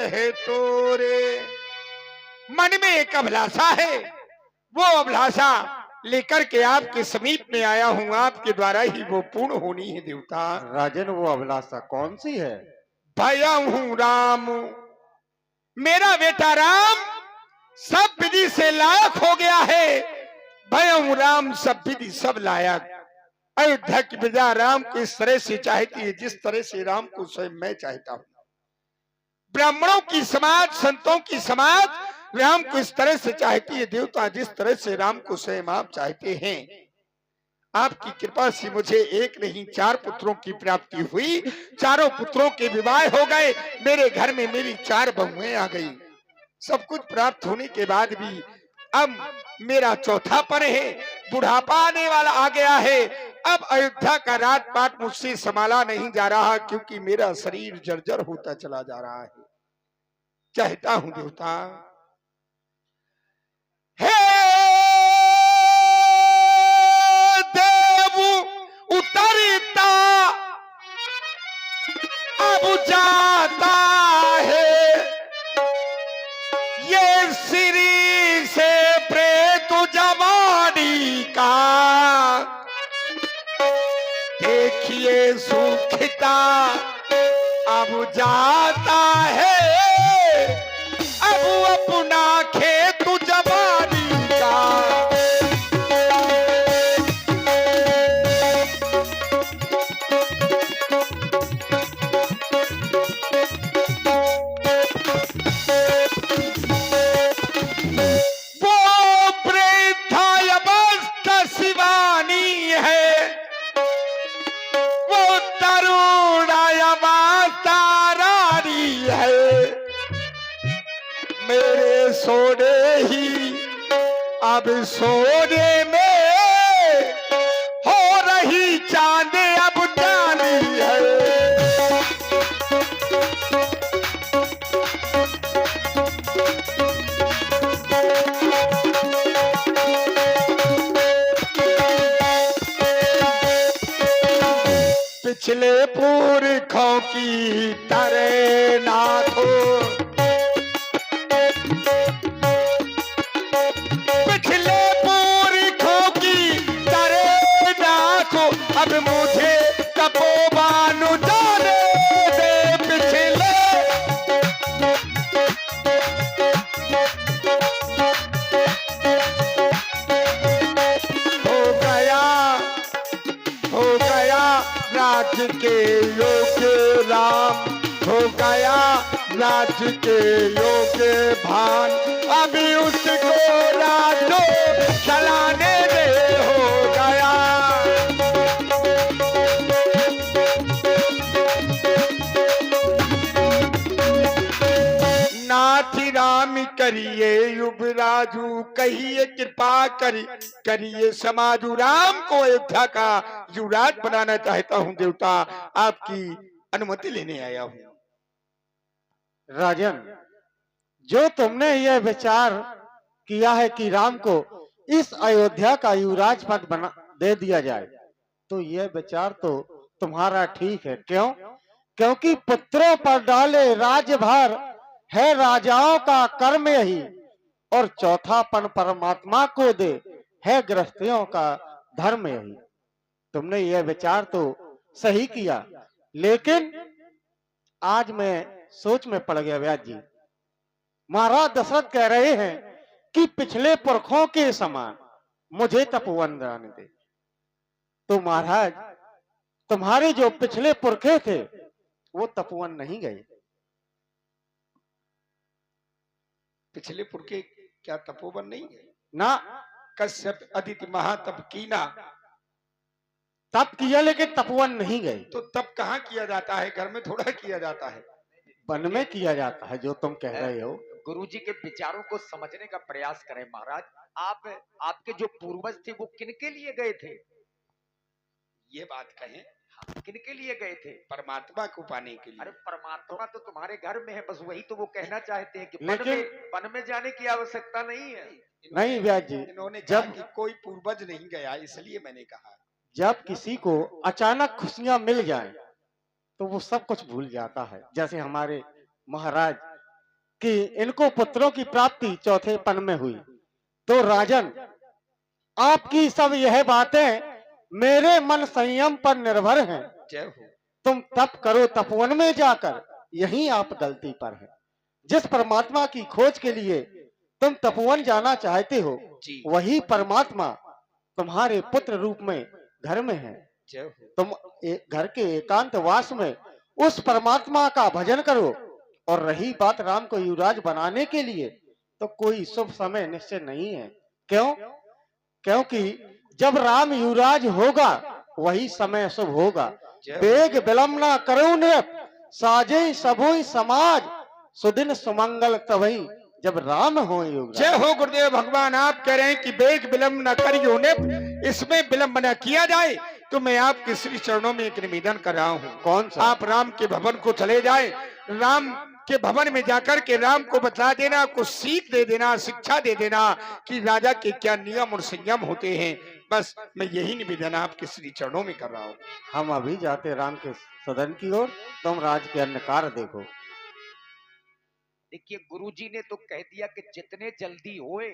है तोरे। मन में एक अभिलाषा है, वो अभिलाषा लेकर के आपके समीप में आया हूं, आपके द्वारा ही वो पूर्ण होनी है देवता। राजन, वो अभिलाषा कौन सी है? भया हूं राम, मेरा बेटा राम सब विधि से लायक हो गया है। भया हूं राम सब विधि सब लायक। अयोध्या की प्रजा राम को इस तरह से चाहती है जिस तरह से राम को स्वयं मैं चाहता हूं। ब्राह्मणों की समाज, संतों की समाज राम को इस तरह से चाहती है देवता जिस तरह से राम को स्वयं आप चाहते हैं। आपकी कृपा से मुझे एक नहीं 4 पुत्रों की प्राप्ति हुई। चारों पुत्रों के विवाह हो गए। मेरे घर में मेरी 4 बहुएं आ गई। सब कुछ प्राप्त होने के बाद भी अब मेरा चौथापन है, बुढ़ापा आने वाला आ गया है। अब अयोध्या का राजपाट मुझसे संभाला नहीं जा रहा, क्योंकि मेरा शरीर जर्जर होता चला जा रहा है। चाहता हूं देवता, हे देव उतरता अब जाता है, ये श्री से प्रेत जवानी का देखिए सुखता अब जाता है। अब अपना खेत जवानी का वो वृद्धावस्था शिवानी है, वो तरुणावस्था रानी है। मेरे सोने ही अब सोने में हो रही चांद अब जानी है। पिछले पुरखों की तरह नाथो, पिछले पुरखों की तरह नाथो, अब मुझे तपोवन जाने दे। पिछले हो गया राज्य के योग्य राम, हो गया राज्य के योग्य भान। अभी उसको राजो चलाने दे। हो गया नाथ राम करिए युवराजू, कहिए कृपा करिए समाजू। राम को अयोध्या का युवराज बनाना चाहता हूं देवता, आपकी अनुमति लेने आया हूं। राजन, जो तुमने यह विचार किया है कि राम को इस अयोध्या का युवराज पद बना दे दिया जाए, तो यह विचार तो तुम्हारा ठीक है। क्यों? क्योंकि पुत्रों पर डाले राज्यभार है राजाओं का कर्म यही, और चौथापन परमात्मा को दे है गृहस्थियों का धर्म यही। तुमने यह विचार तो सही किया, लेकिन आज मैं सोच में पड़ गया व्यास जी। महाराज दशरथ कह रहे हैं कि पिछले पुरखों के समान मुझे तपोवन जाने दे। तो महाराज, तुम्हारे जो पिछले पुरखे थे वो तपोवन नहीं गए। पिछले पुरखे क्या तपोवन नहीं है? ना, कश्यप अदिति महातप कीना, तप किया लेकिन तपोवन नहीं गए। तो तप कहाँ किया जाता है? घर में थोड़ा किया जाता है, वन में किया जाता है, जो तुम कह रहे हो। गुरुजी के विचारों को समझने का प्रयास करें महाराज। आपके जो पूर्वज थे वो किनके लिए गए थे? ये बात कहें, किनके लिए गए थे? परमात्मा को पाने के लिए। अरे परमात्मा तो तुम्हारे घर में है, बस वही तो वो कहना चाहते हैं कि लेकिन वन में जाने की आवश्यकता नहीं है। नहीं व्यास जी, इन्होंने जब कि कोई पूर्वज नहीं गया, इसलिए मैंने कहा। जब किसी को अचानक खुशियां मिल जाएं तो वो सब कुछ भूल जाता है। जैसे हमारे महाराज कि इनको पुत्रों की प्राप्ति चौथे पन में हुई। तो राजन, आपकी सब यह बातें मेरे मन संयम पर निर्भर हैं। जय हो। तुम तप करो तपोवन में जाकर, यहीं आप गलती पर हैं। जिस परमात्मा की खोज के लिए तुम तपोवन जाना चाहते हो, जी। वही परमात्मा तुम्हारे पुत्र रूप में घर में है। जय हो। तुम घर के एकांतवास में उस परमात्मा का भजन करो। और रही बात राम को युवराज बनाने के लिए, तो कोई शुभ समय निश्चय नहीं है। क्यों? क्योंकि जब राम युवराज होगा वही समय शुभ होगा। बेग विलंब न करो नृप, साजे सबोई समाज, सुदिन सुमंगल तवही जब राम हो युवराज। जय हो गुरुदेव भगवान। आप कह रहे हैं कि बेग विलंब न करियो ने, इसमें विलंब न किया जाए। तो मैं आपके श्री चरणों में एक निवेदन कर रहा हूँ। कौन सा? आप राम के भवन को चले जाए, राम के भवन में जाकर के राम को बता देना, कुछ सीख दे देना, शिक्षा दे देना कि राजा के क्या नियम और संयम होते हैं। बस मैं यही निवेदन आपके श्री चरणों में कर रहा हूँ। हम अभी जाते राम के सदन की ओर, तुम राज के अन्य कार्य देखो। देखिए गुरुजी ने तो कह दिया कि जितने जल्दी होए